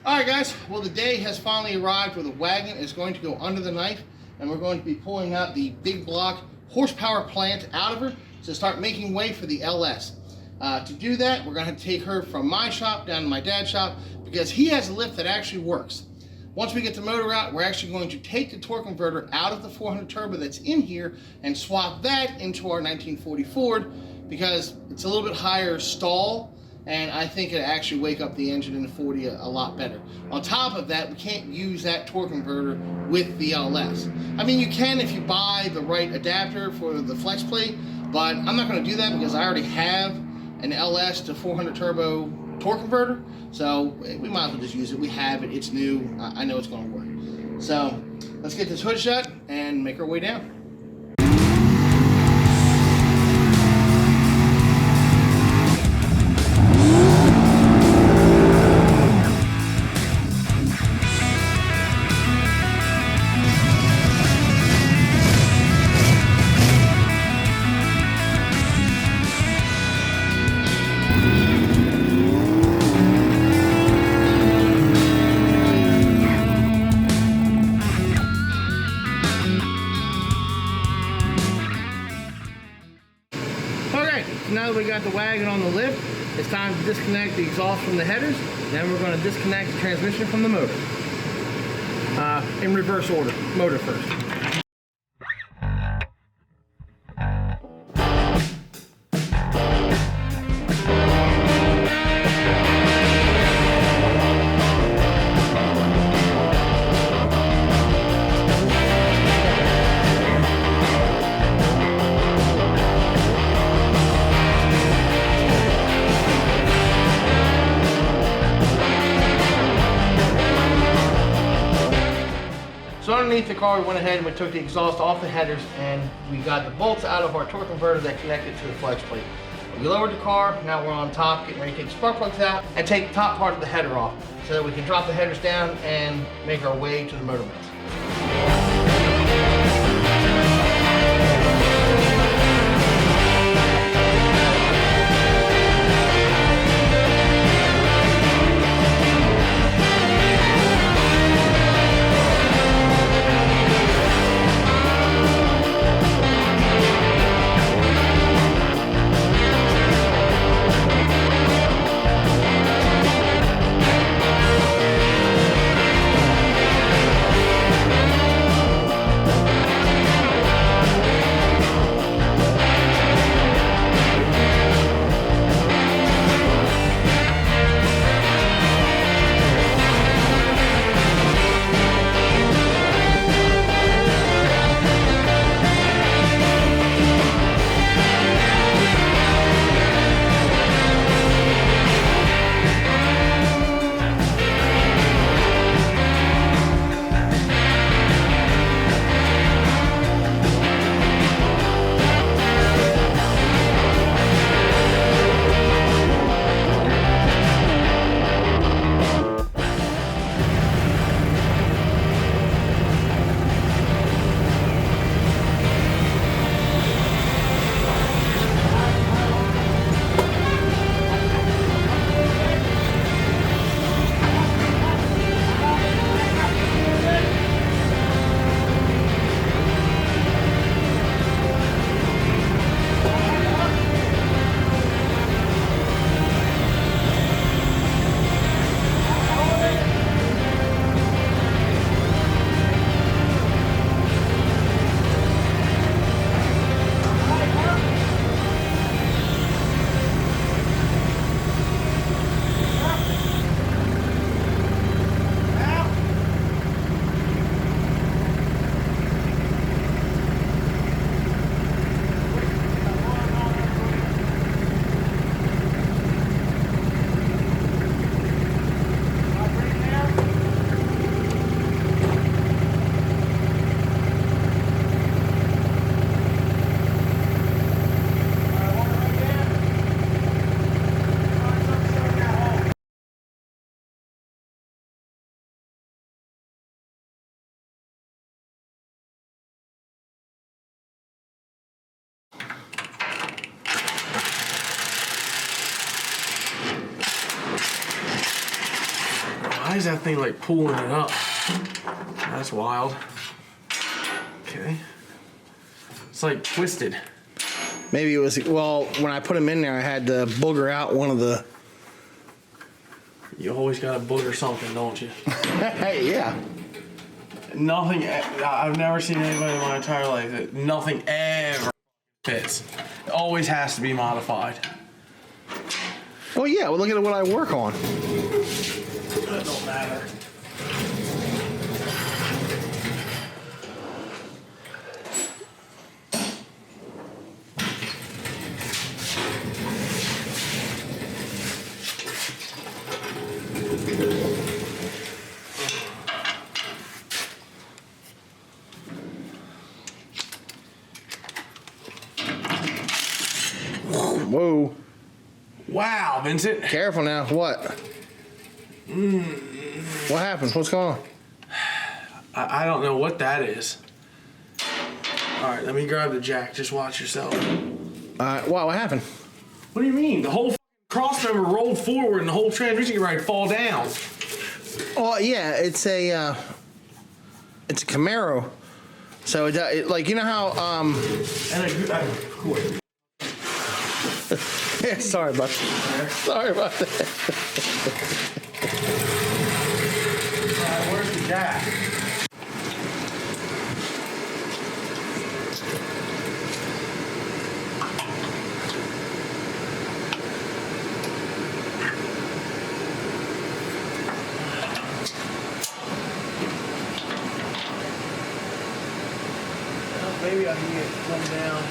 Alright guys, well the day has finally arrived where the wagon is going to go under the knife and we're going to be pulling out the big block horsepower plant out of her to start making way for the LS. To do that, we're going to take her from my shop down to my dad's shop because he has a lift that actually works. Once we get the motor out, we're actually going to take the torque converter out of the 400 turbo that's in here and swap that into our 1940 Ford because it's a little bit higher stall, and I think it actually wake up the engine in the 40 a lot better. On top of that, we can't use that torque converter with the LS. I mean, you can if you buy the right adapter for the flex plate, but I'm not going to do that because I already have an LS to 400 turbo torque converter, so we might as well just use it. We have it, it's new, I know it's going to work. So let's get this hood shut and make our way down. Now that we got the wagon on the lift, it's time to disconnect the exhaust from the headers. Then we're going to disconnect the transmission from the motor. In reverse order. Motor first. So underneath the car, we went ahead and we took the exhaust off the headers and we got the bolts out of our torque converter that connected to the flex plate. We lowered the car, now we're on top, getting ready to take the spark plugs out and take the top part of the header off so that we can drop the headers down and make our way to the motor mounts. Why is that thing like pulling it up? That's wild. Okay. It's like twisted. Maybe it was, well, when I put them in there, I had to booger out one of the... You always got to booger something, don't you? Hey, yeah. Nothing, I've never seen anybody in my entire life that nothing ever fits. It always has to be modified. Well, yeah, well, look at what I work on. That don't matter. Whoa. Wow, Vincent. Careful now. What? What happened? What's going on? I don't know what that is. All right, let me grab the jack. Just watch yourself. What happened? What do you mean? The whole cross member rolled forward and the whole transmission right fall down. Oh, yeah, it's a Camaro. So it like, you know how yeah, sorry about that. Sorry about that. Where's the jack? Well, maybe I can get it to come down.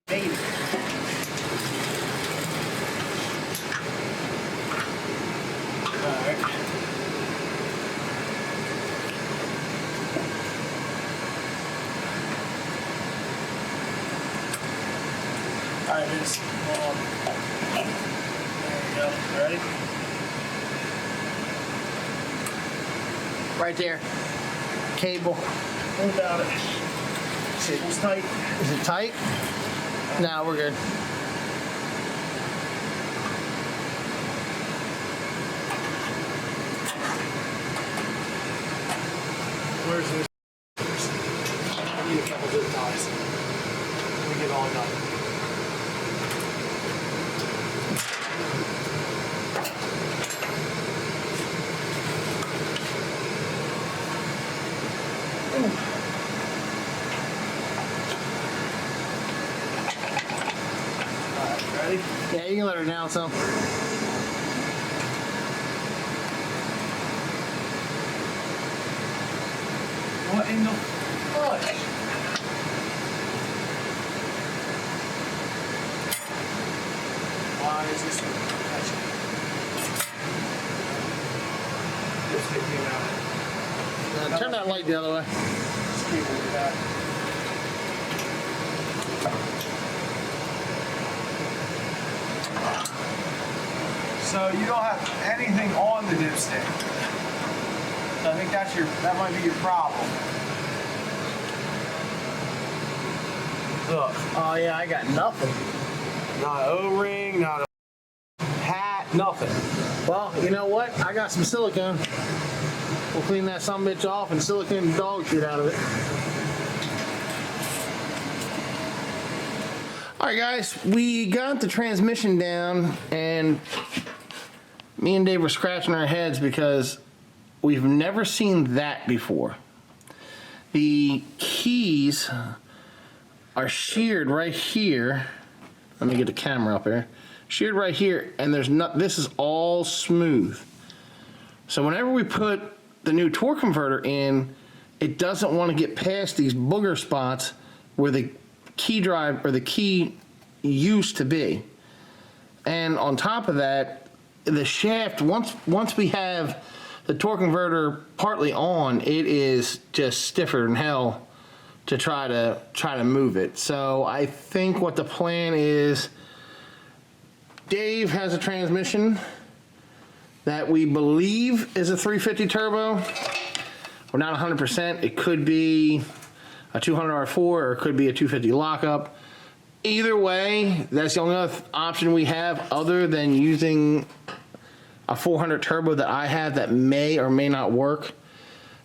Maybe. Alright. Alright, Vince. There you go. Ready? right there. Cable. What about it? Cable's tight. Is it tight? No, we're good. Where's this? I need a couple zip ties. Let me get all done. Alright, ready? Yeah, you can let her down some. What in the fudge? Why is this catching? This thing came out. Turn that light the other way. This cable is back. So you don't have anything on the dipstick. So I think that might be your problem. Look, Oh yeah, I got nothing. not an O-ring, not a hat, nothing. Well, you know what? I got some silicone. We'll clean that sumbitch off and silicone dog shit out of it. Alright guys, we got the transmission down and me and Dave were scratching our heads because we've never seen that before. The keys are sheared right here. Let me get the camera up here. Sheared right here, and there's not. This is all smooth. So whenever we put the new torque converter in, it doesn't want to get past these booger spots where the key drive or the key used to be. And on top of that, the shaft, once we have the torque converter partly on, it is just stiffer than hell to try to move it. So I think what the plan is, Dave has a transmission that we believe is a 350 turbo. We're not 100%. It could be a 200R4 or it could be a 250 lockup. Either way, that's the only other option we have other than using a 400 turbo that I have that may or may not work.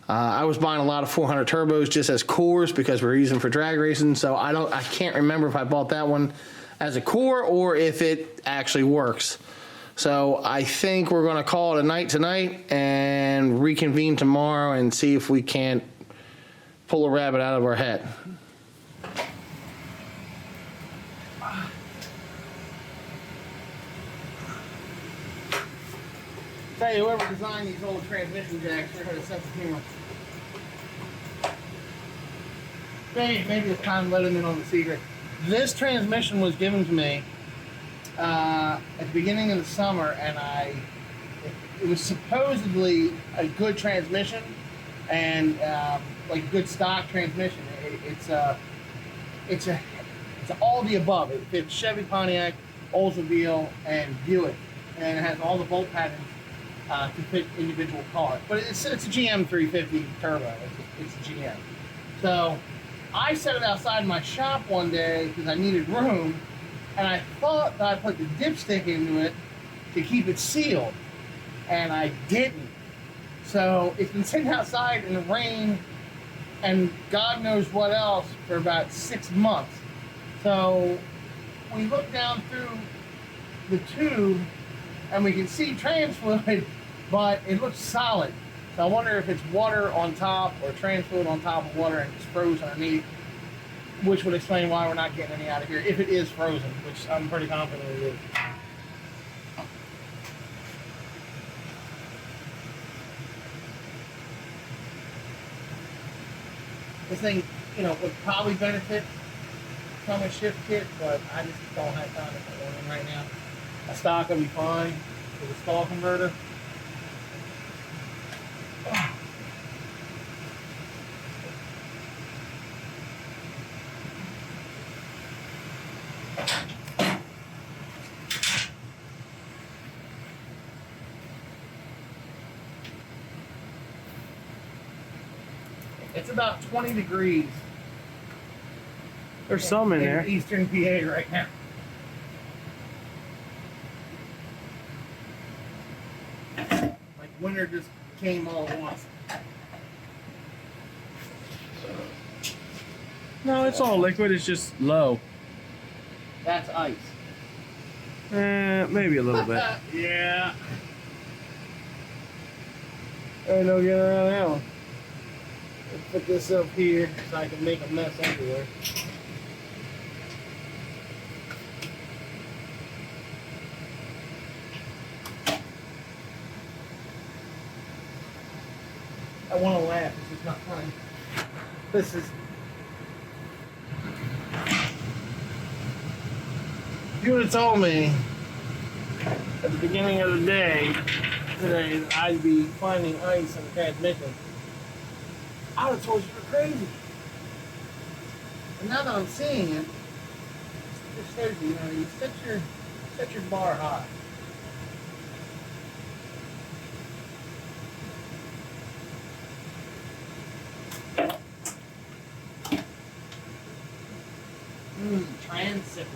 I was buying a lot of 400 turbos just as cores because we're using for drag racing. So I can't remember if I bought that one as a core or if it actually works. So I think we're gonna call it a night tonight and reconvene tomorrow and see if we can't pull a rabbit out of our hat. Tell you, whoever designed these old transmission jacks sure had a sense of humor. Maybe it's time to let them in on the secret. This transmission was given to me at the beginning of the summer, and it was supposedly a good transmission and like a good stock transmission. It's all the above. It fits Chevy, Pontiac, Oldsmobile, and Buick, and it has all the bolt patterns to fit individual cars. But it's a GM 350 turbo. It's a GM. So I set it outside my shop one day because I needed room, and I thought that I put the dipstick into it to keep it sealed, and I didn't. So it's been sitting outside in the rain and God knows what else for about 6 months. So we look down through the tube and we can see trans fluid, but it looks solid. So I wonder if it's water on top or trans fluid on top of water and it's frozen underneath, which would explain why we're not getting any out of here, if it is frozen, which I'm pretty confident it is. This thing, would probably benefit from a shift kit, but I just don't have time to put one in right now. A stock will be fine with a stall converter. It's about 20 degrees. There's some in there. Eastern PA right now. Like winter just came all at once. No, it's all liquid. It's just low. That's ice. Maybe a little bit. Yeah. Ain't no getting around that one. Let's put this up here so I can make a mess everywhere. I want to laugh. This is not funny. This is. If you would have told me at the beginning of the day today that I'd be finding ice in the transmission, I would have told you you're crazy. And now that I'm seeing it, it just shows you, you set your bar high. Transicle.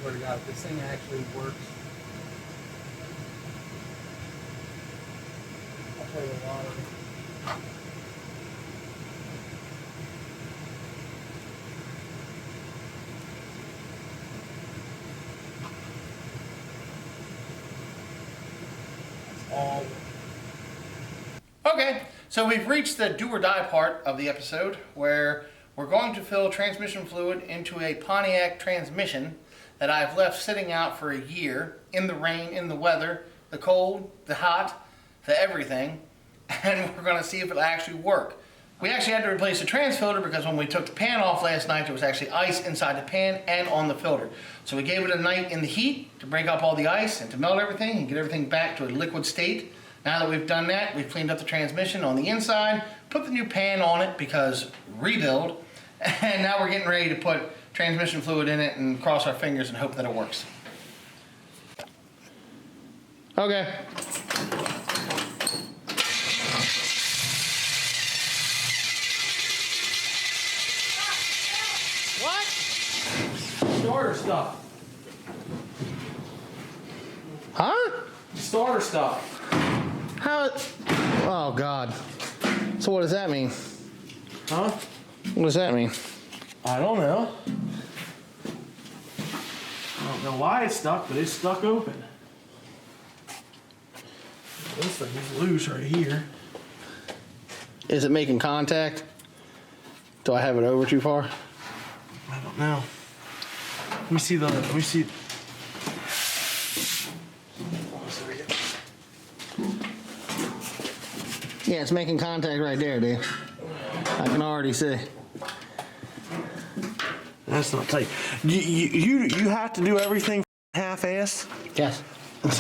Swear to God, if this thing actually works, I'll tell you a lot of it. That's all. Okay, so we've reached the do or die part of the episode where we're going to fill transmission fluid into a Pontiac transmission that I've left sitting out for a year in the rain, in the weather, the cold, the hot, the everything, and we're going to see if it'll actually work. We actually had to replace the trans filter because when we took the pan off last night, there was actually ice inside the pan and on the filter. So we gave it a night in the heat to break up all the ice and to melt everything and get everything back to a liquid state. Now that we've done that, we've cleaned up the transmission on the inside, put the new pan on it because rebuild, and now we're getting ready to put transmission fluid in it and cross our fingers and hope that it works. Okay. What? Starter stuff. Huh? Starter stuff. How? Oh God. So what does that mean? Huh? What does that mean? I don't know. I don't know why it's stuck, but it's stuck open. This thing is loose right here. Is it making contact? Do I have it over too far? I don't know. Let me see the. Let me see. Yeah, it's making contact right there, dude. I can already see. That's not tight. You have to do everything half-assed. Yes.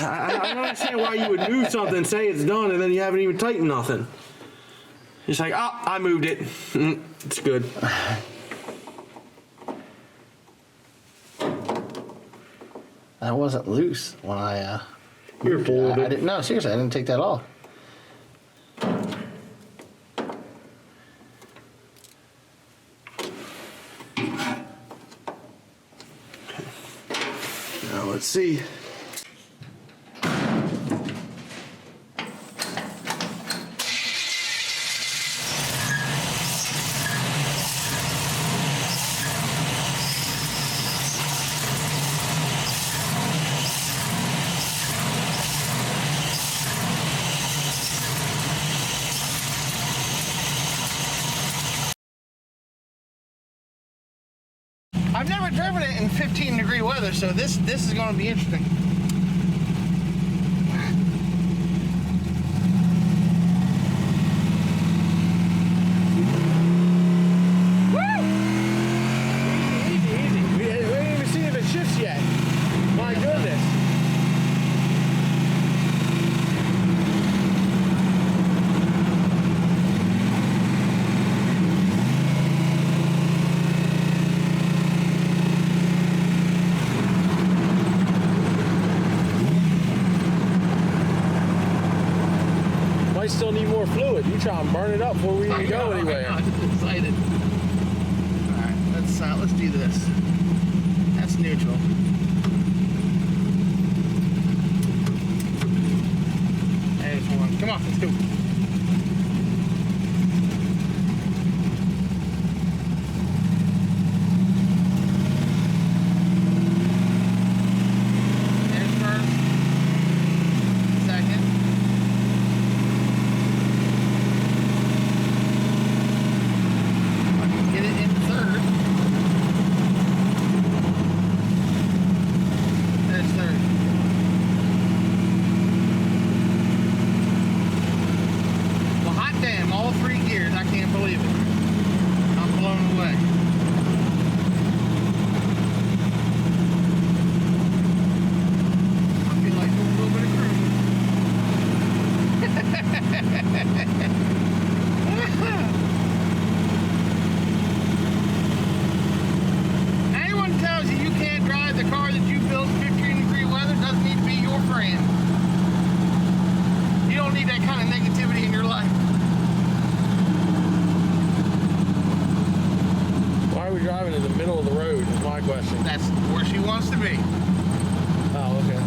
I don't understand why you would move something, say it's done, and then you haven't even tightened nothing. It's like, oh, I moved it. It's good. That wasn't loose when I You're full of I it. didn't. No, seriously, I didn't take that off. Now let's see. I've never driven it in 15-degree weather, so this is going to be interesting. Woo! Easy, easy. We ain't even seen if it shifts yet. My goodness. Might still need more fluid. You try and burn it up before we even go anywhere. I'm excited. All right, let's do this. That's neutral. There's one. Come on, let's go. There's first. Second. I can get it in third. There's third. Well, hot damn, all 3 gears. I can't believe it. I'm blown away. I feel like doing a little bit of Anyone tells you you can't drive the car that you built in 15-degree weather doesn't need to be your friend. You don't need that kind of negativity in your life. Why are we driving in the middle of the road is my question. That's where she wants to be. Oh, okay.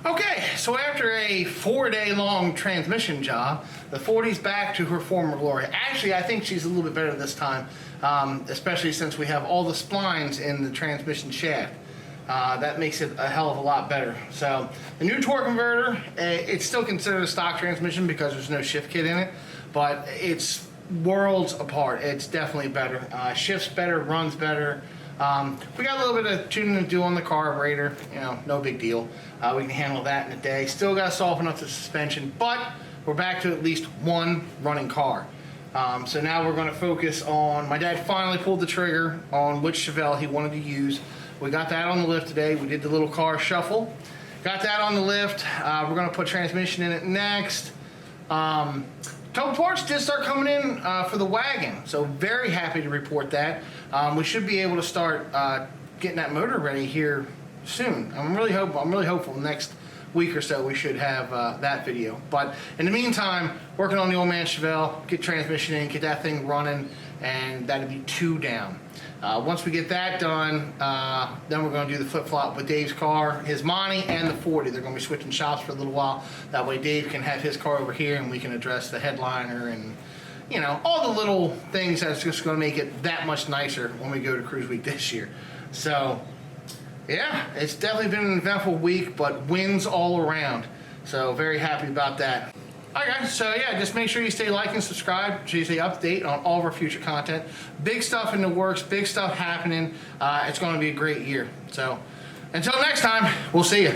Okay, so after a 4-day-long transmission job, the 40's back to her former glory. Actually, I think she's a little bit better this time, especially since we have all the splines in the transmission shaft. That makes it a hell of a lot better. So the new torque converter, it's still considered a stock transmission because there's no shift kit in it, but it's worlds apart. It's definitely better. Shifts better, runs better. We got a little bit of tuning to do on the carburetor, you know, no big deal. We can handle that in a day. Still got to soften up the suspension, but we're back to at least one running car. So now we're going to focus on, my dad finally pulled the trigger on which Chevelle he wanted to use. We got that on the lift today. We did the little car shuffle. Got that on the lift. We're going to put transmission in it next. Tow parts did start coming in for the wagon, so very happy to report that. We should be able to start getting that motor ready here soon. I'm really hopeful next week or so we should have that video. But in the meantime, working on the old man Chevelle, get transmission in, get that thing running, and that'd be 2 down. Once we get that done, then we're going to do the flip-flop with Dave's car, his Monty, and the 40. They're going to be switching shops for a little while. That way Dave can have his car over here, and we can address the headliner and, you know, all the little things that's just going to make it that much nicer when we go to Cruise Week this year. So, yeah, it's definitely been an eventful week, but wins all around. So, very happy about that. Alright guys, so yeah, just make sure you stay like and subscribe so you stay up to date on all of our future content. Big stuff in the works, big stuff happening. It's going to be a great year. So, until next time, we'll see you.